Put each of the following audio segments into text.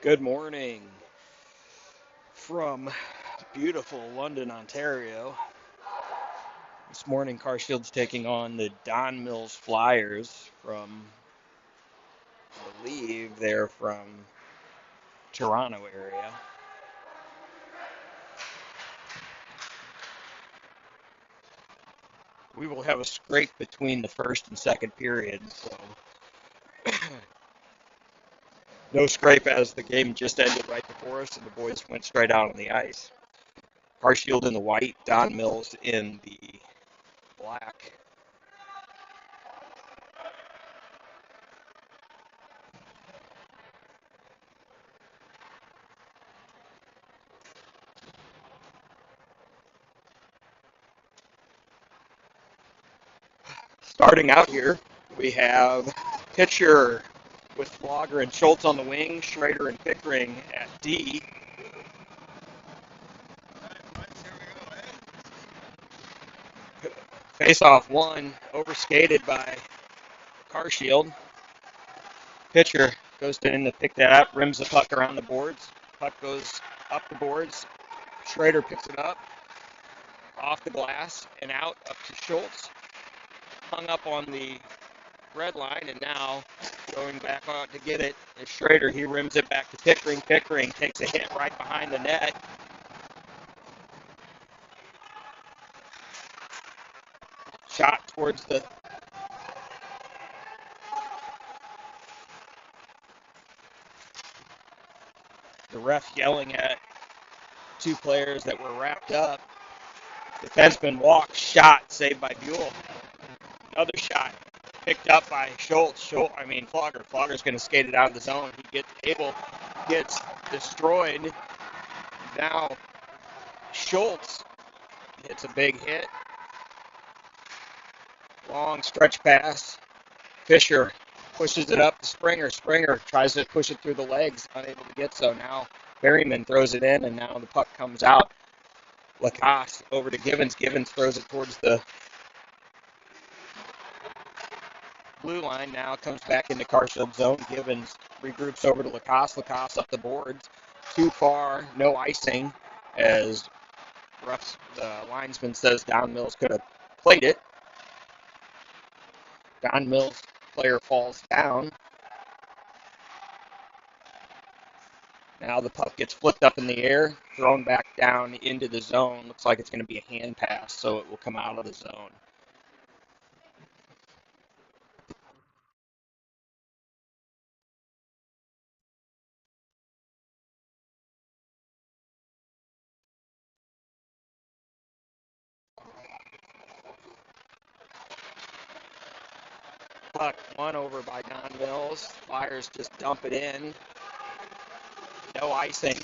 Good morning from beautiful London, Ontario. This morning, Carshield's taking on the Don Mills Flyers from, I believe they're from Toronto area. We will have a scrape between the first and second period, so no scrape as the game just ended right before us and the boys went straight out on the ice. Carshield in the white, Don Mills in the black. Starting out here, we have pitcher with Flogger and Schultz on the wing, Schrader and Pickering at D. Face-off one, overskated by Carshield. Pitcher goes in to pick that up, rims the puck around the boards. Puck goes up the boards. Schrader picks it up, off the glass, and out up to Schultz. Hung up on the red line, and now going back on to get it is Schrader. He rims it back to Pickering. Pickering takes a hit right behind the net. Shot towards the ref yelling at two players that were wrapped up. Defenseman walks, shot, saved by Buell. Another shot picked up by Schultz. Flogger. Flogger's going to skate it out of the zone. Gets destroyed. Now Schultz hits a big hit. Long stretch pass. Fisher pushes it up to Springer. Springer tries to push it through the legs, unable to get so. Now Berryman throws it in, and now the puck comes out. Lacoste over to Givens. Givens throws it towards the blue line. Now comes back into Carshield zone. Givens regroups over to Lacoste. Lacoste up the boards. Too far, no icing, as the linesman says Don Mills could have played it. Don Mills player falls down. Now the puck gets flipped up in the air, thrown back down into the zone. Looks like it's going to be a hand pass, so it will come out of the zone. Puck won over by Don Mills. Flyers just dump it in. No icing.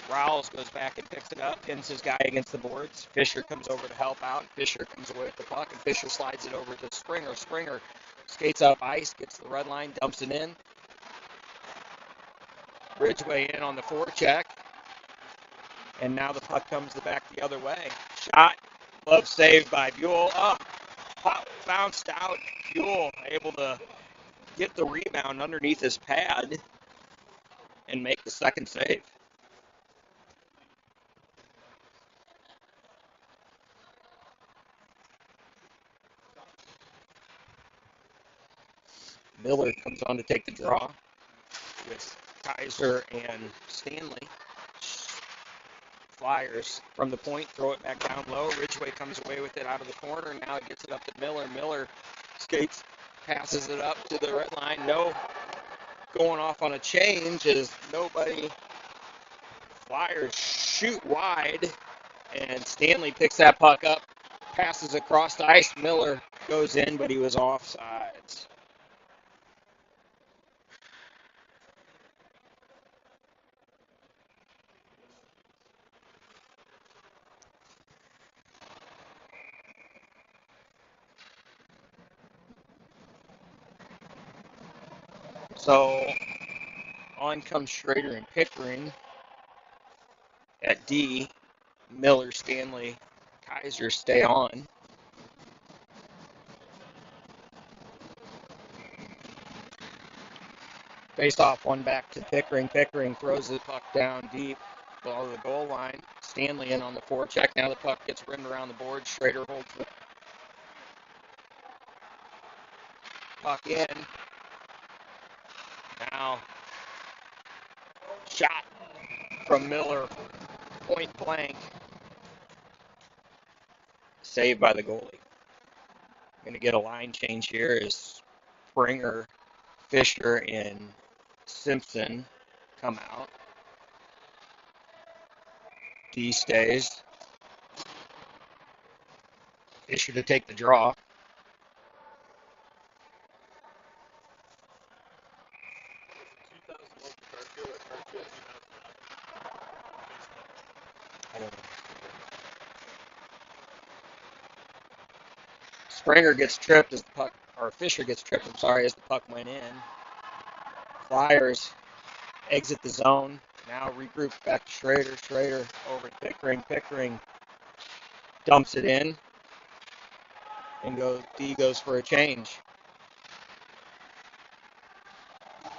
Rowles goes back and picks it up, pins his guy against the boards. Fisher comes over to help out. Fisher comes away with the puck, and Fisher slides it over to Springer. Springer skates up ice, gets the red line, dumps it in. Ridgway in on the forecheck. And now the puck comes back the other way. Shot, glove saved by Buell. Bounced out. Buell able to get the rebound underneath his pad and make the second save. Miller comes on to take the draw with Kaiser and Stanley. Flyers from the point, throw it back down low. Ridgway comes away with it out of the corner. Now it gets it up to Miller. Miller skates, passes it up to the red line. No going off on a change as nobody. Flyers shoot wide, and Stanley picks that puck up, passes across the ice. Miller goes in, but he was offsides. So on comes Schrader and Pickering at D. Miller, Stanley, Kaiser stay on. Face off, one back to Pickering. Pickering throws the puck down deep below the goal line. Stanley in on the forecheck. Now the puck gets rimmed around the board. Schrader holds the puck in. Now shot from Miller, point blank. Saved by the goalie. Going to get a line change here as Springer, Fisher, and Simpson come out. D stays. Fisher to take the draw. Springer gets tripped as the puck, or Fisher gets tripped, I'm sorry, as the puck went in. Flyers exit the zone. Now regroup back to Schrader. Schrader over to Pickering. Pickering dumps it in. And D goes for a change.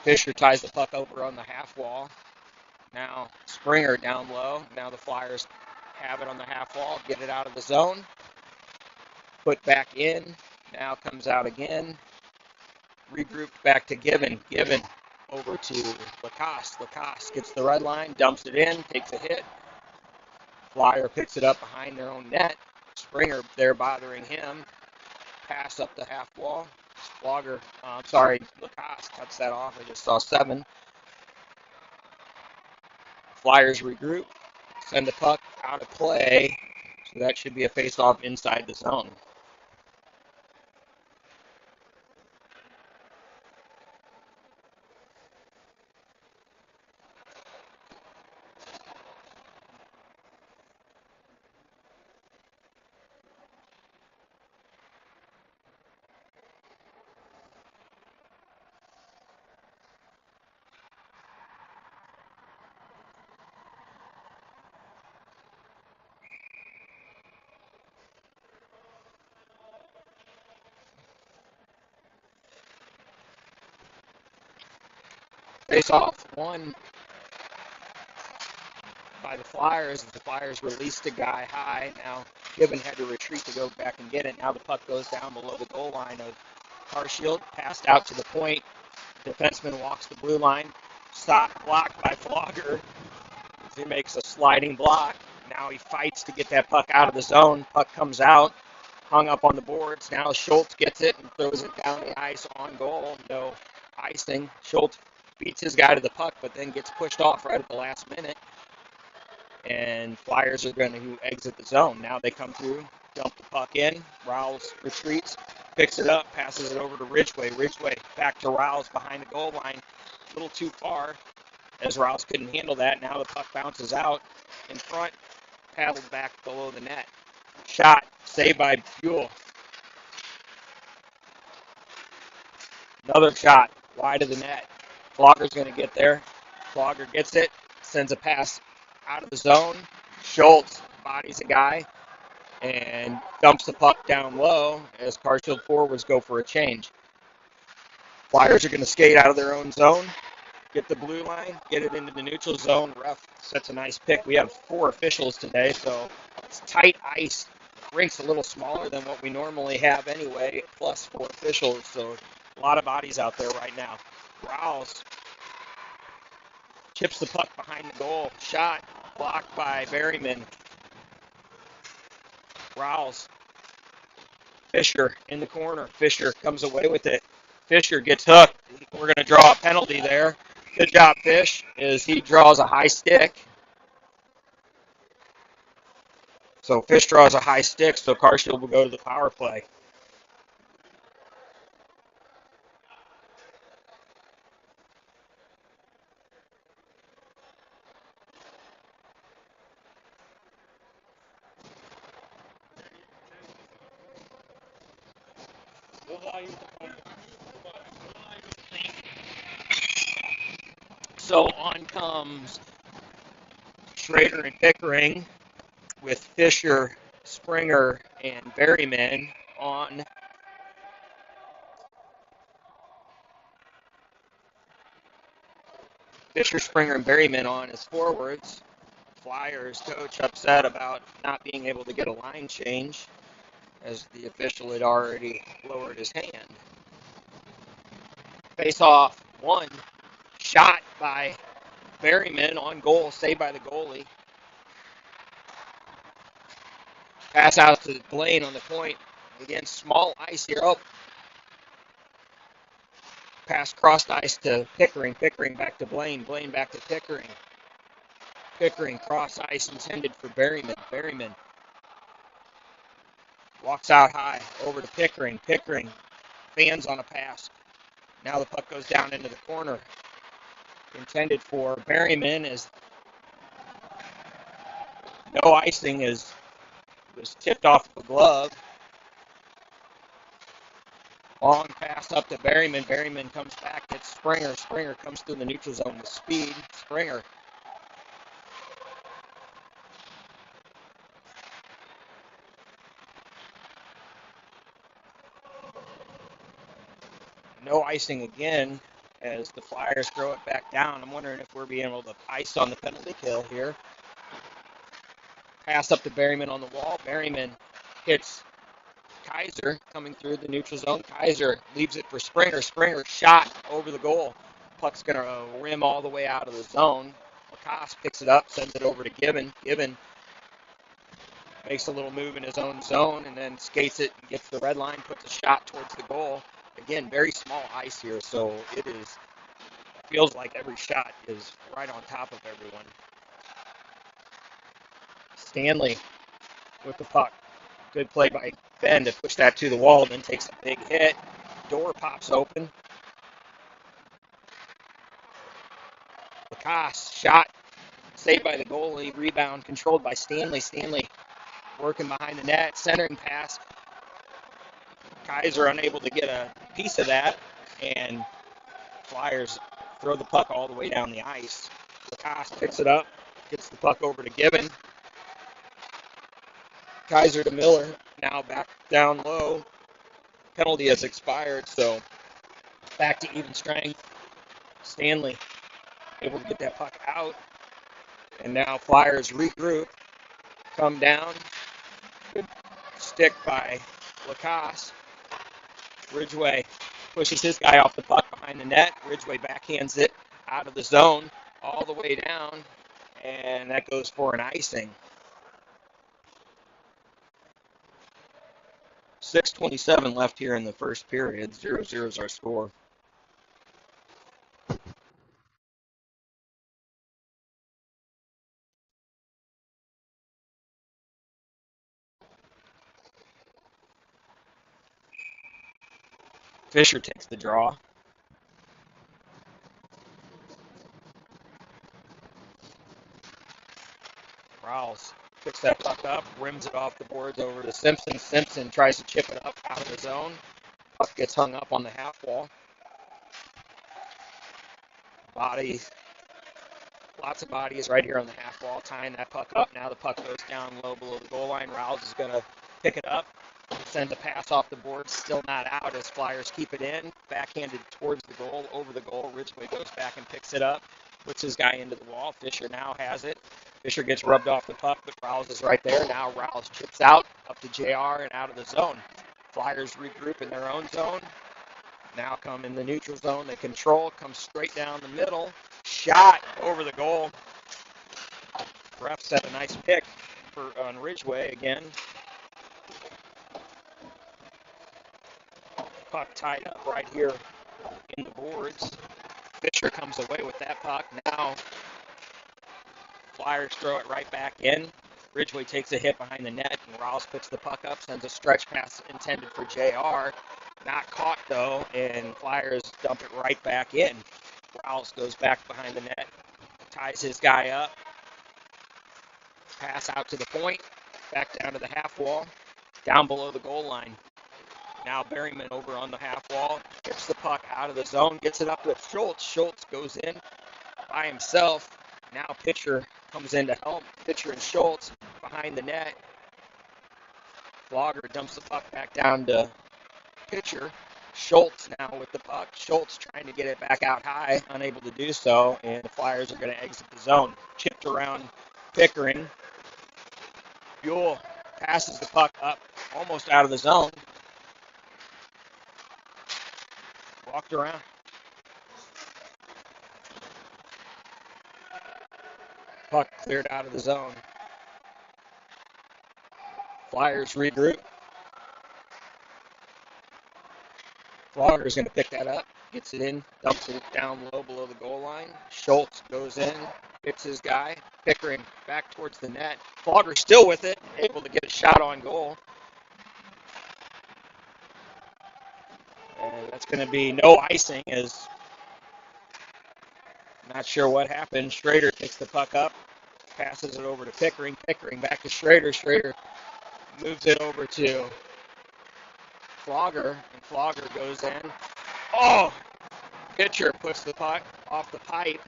Fisher ties the puck over on the half wall. Now Springer down low. Now the Flyers have it on the half wall. Get it out of the zone. Put back in. Now comes out again. Regrouped back to Given. Given over to Lacoste. Lacoste gets the red line, dumps it in, takes a hit. Flyer picks it up behind their own net. Springer there bothering him. Pass up the half wall. Lacoste cuts that off. I just saw 7. Flyers regroup, send the puck out of play. So that should be a face-off inside the zone. Face-off won by the Flyers. The Flyers released a guy high. Now Gibbon had to retreat to go back and get it. Now the puck goes down below the goal line of Carshield. Passed out to the point. Defenseman walks the blue line. Stop blocked by Flogger. He makes a sliding block. Now he fights to get that puck out of the zone. Puck comes out. Hung up on the boards. Now Schultz gets it and throws it down the ice on goal. No icing. Schultz beats his guy to the puck, but then gets pushed off right at the last minute. And Flyers are going to exit the zone. Now they come through, dump the puck in. Rouse retreats, picks it up, passes it over to Ridgway. Ridgway back to Rouse behind the goal line. A little too far as Rouse couldn't handle that. Now the puck bounces out in front, paddled back below the net. Shot, saved by Buell. Another shot, wide of the net. Flogger's going to get there. Flogger gets it, sends a pass out of the zone. Schultz bodies a guy and dumps the puck down low as Carshield forwards go for a change. Flyers are going to skate out of their own zone, get the blue line, get it into the neutral zone. Ref sets a nice pick. We have 4 officials today, so it's tight ice. Rink's a little smaller than what we normally have anyway, plus 4 officials, so a lot of bodies out there right now. Rouse chips the puck behind the goal. Shot blocked by Berryman. Rouse. Fisher in the corner. Fisher comes away with it. Fisher gets hooked. We're going to draw a penalty there. Good job, Fish, as he draws a high stick. So Fish draws a high stick, so Carshield will go to the power play. So on comes Schrader and Pickering with Fisher, Springer, and Berryman on. Fisher, Springer, and Berryman on as forwards. Flyers coach upset about not being able to get a line change as the official had already lowered his hand. Face off one, shot by Berryman on goal, saved by the goalie. Pass out to Blaine on the point. Again, small ice here. Oh, pass crossed ice to Pickering. Pickering back to Blaine. Blaine back to Pickering. Pickering cross ice intended for Berryman. Berryman walks out high over to Pickering. Pickering fans on a pass. Now the puck goes down into the corner. Intended for Berryman as no icing was tipped off the glove. Long pass up to Berryman. Berryman comes back. It's Springer. Springer comes through the neutral zone with speed. Springer. No icing again as the Flyers throw it back down. I'm wondering if we're being able to ice on the penalty kill here. Pass up to Berryman on the wall. Berryman hits Kaiser coming through the neutral zone. Kaiser leaves it for Springer. Springer shot over the goal. Puck's going to rim all the way out of the zone. Lacoste picks it up, sends it over to Gibbon. Gibbon makes a little move in his own zone and then skates it and gets the red line, puts a shot towards the goal. Again, very small ice here, so feels like every shot is right on top of everyone. Stanley with the puck. Good play by Ben to push that to the wall, then takes a big hit. Door pops open. Lacoste shot, saved by the goalie. Rebound controlled by Stanley. Stanley working behind the net. Centering pass. Kaiser unable to get a piece of that, and Flyers throw the puck all the way down the ice. Lacoste picks it up, gets the puck over to Gibbon. Kaiser to Miller, now back down low. Penalty has expired, so back to even strength. Stanley able to get that puck out, and now Flyers regroup, come down. Good stick by Lacoste. Ridgway pushes his guy off the puck behind the net. Ridgway backhands it out of the zone all the way down, and that goes for an icing. 6:27 left here in the first period. 0-0 is our score. Fisher takes the draw. Rouse picks that puck up, rims it off the boards over to Simpson. Simpson tries to chip it up out of the zone. Puck gets hung up on the half wall. Bodies, lots of bodies right here on the half wall, tying that puck up. Now the puck goes down low below the goal line. Rouse is going to pick it up, send the pass off the board, still not out as Flyers keep it in. Backhanded towards the goal, over the goal. Ridgway goes back and picks it up, puts his guy into the wall. Fisher now has it. Fisher gets rubbed off the puck, but Rouse is right there. Now Rouse chips out, up to JR and out of the zone. Flyers regroup in their own zone. Now come in the neutral zone. They control, come straight down the middle. Shot over the goal. Ref set a nice pick on Ridgway again. Puck tied up right here in the boards. Fisher comes away with that puck. Now Flyers throw it right back in. Ridgway takes a hit behind the net, and Rouse picks the puck up, sends a stretch pass intended for JR. Not caught, though, and Flyers dump it right back in. Rouse goes back behind the net, ties his guy up. Pass out to the point, back down to the half wall, down below the goal line. Now Berryman over on the half wall, gets the puck out of the zone, gets it up to Schultz. Schultz goes in by himself. Now Pitcher comes in to help. Pitcher and Schultz behind the net. Flogger dumps the puck back down to Pitcher. Schultz now with the puck. Schultz trying to get it back out high, unable to do so, and the Flyers are going to exit the zone. Chipped around Pickering. Buell passes the puck up almost out of the zone. Walked around. Puck cleared out of the zone. Flyers regroup. Flyers going to pick that up. Gets it in, dumps it down low below the goal line. Schultz goes in, hits his guy. Pickering back towards the net. Flogger still with it, able to get a shot on goal. And that's going to be no icing, as not sure what happened. Schrader picks the puck up, passes it over to Pickering. Pickering back to Schrader. Schrader moves it over to Flogger, and Flogger goes in. Oh! Pitcher puts the puck off the pipe.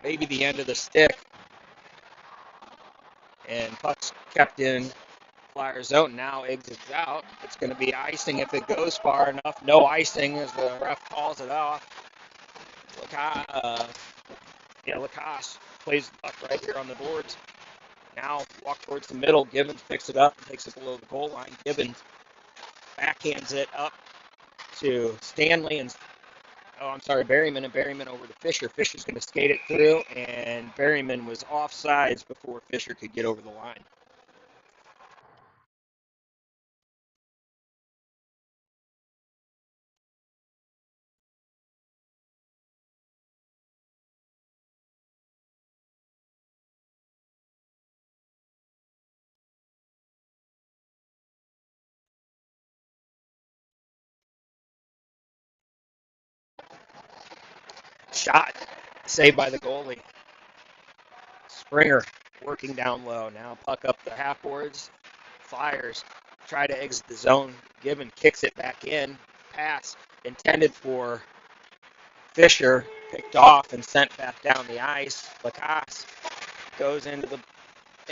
Maybe the end of the stick. And puck's kept in Flyer zone. Now exits out. It's going to be icing if it goes far enough. No icing as the ref calls it off. Lacoste plays the puck right here on the boards. Now walk towards the middle. Gibbons picks it up and takes it below the goal line. Gibbons backhands it up to Stanley and Berryman, and Berryman over to Fisher. Fisher's going to skate it through, and Berryman was offsides before Fisher could get over the line. Shot saved by the goalie. Springer working down low. Now puck up the half boards. Flyers try to exit the zone. Gibbon kicks it back in. Pass intended for Fisher. Picked off and sent back down the ice. Lacoste goes into the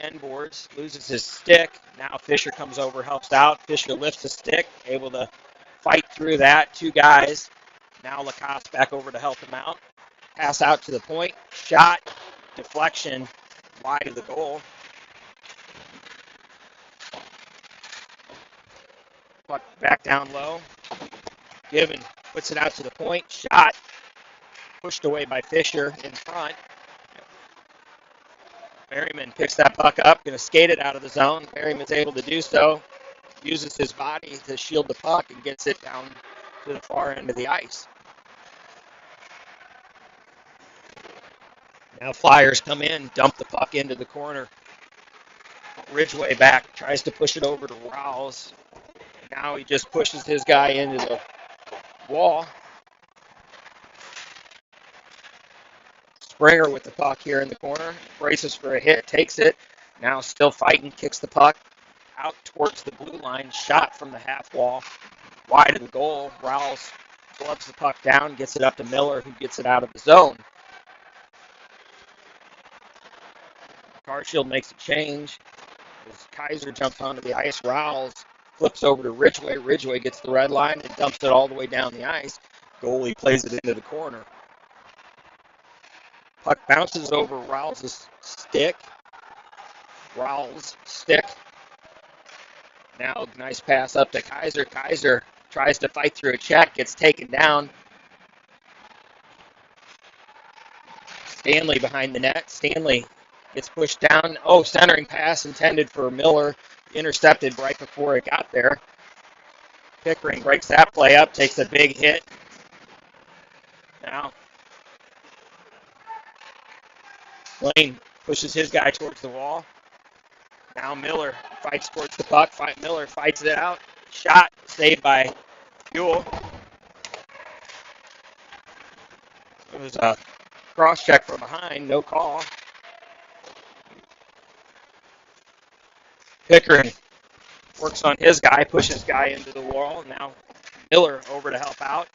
end boards. Loses his stick. Now Fisher comes over, helps out. Fisher lifts the stick. Able to fight through that. Two guys. Now Lacoste back over to help him out. Pass out to the point. Shot. Deflection. Wide of the goal. Puck back down low. Gibbon puts it out to the point. Shot. Pushed away by Fisher in front. Berryman picks that puck up. Going to skate it out of the zone. Berryman's able to do so. Uses his body to shield the puck and gets it down to the far end of the ice. Now Flyers come in, dump the puck into the corner. Ridgway back, tries to push it over to Rouse. Now he just pushes his guy into the wall. Springer with the puck here in the corner. Braces for a hit, takes it. Now still fighting, kicks the puck out towards the blue line. Shot from the half wall. Wide of the goal. Rouse gloves the puck down, gets it up to Miller, who gets it out of the zone. Carshield makes a change. As Kaiser jumps onto the ice, Rouse flips over to Ridgway. Ridgway gets the red line and dumps it all the way down the ice. Goalie plays it into the corner. Puck bounces over Rouse's stick. Rouse stick. Now nice pass up to Kaiser. Kaiser tries to fight through a check, gets taken down. Stanley behind the net. Stanley gets pushed down. Oh, centering pass intended for Miller. Intercepted right before it got there. Pickering breaks that play up, takes a big hit. Now, Lane pushes his guy towards the wall. Now Miller fights towards the puck. Miller fights it out. Shot saved by Buell. It was a cross check from behind, no call. Pickering works on his guy, pushes guy into the wall. Now Miller over to help out.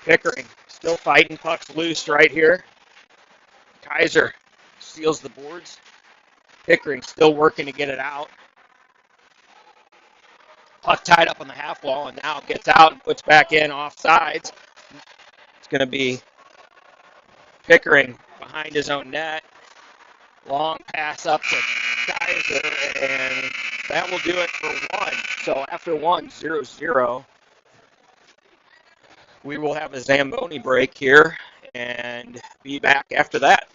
Pickering still fighting, puck's loose right here. Kaiser seals the boards. Pickering still working to get it out. Puck tied up on the half wall, and now gets out and puts back in off sides. It's going to be Pickering behind his own net. Long pass up to Kaiser, and that will do it for one. So after 1-0, we will have a Zamboni break here and be back after that.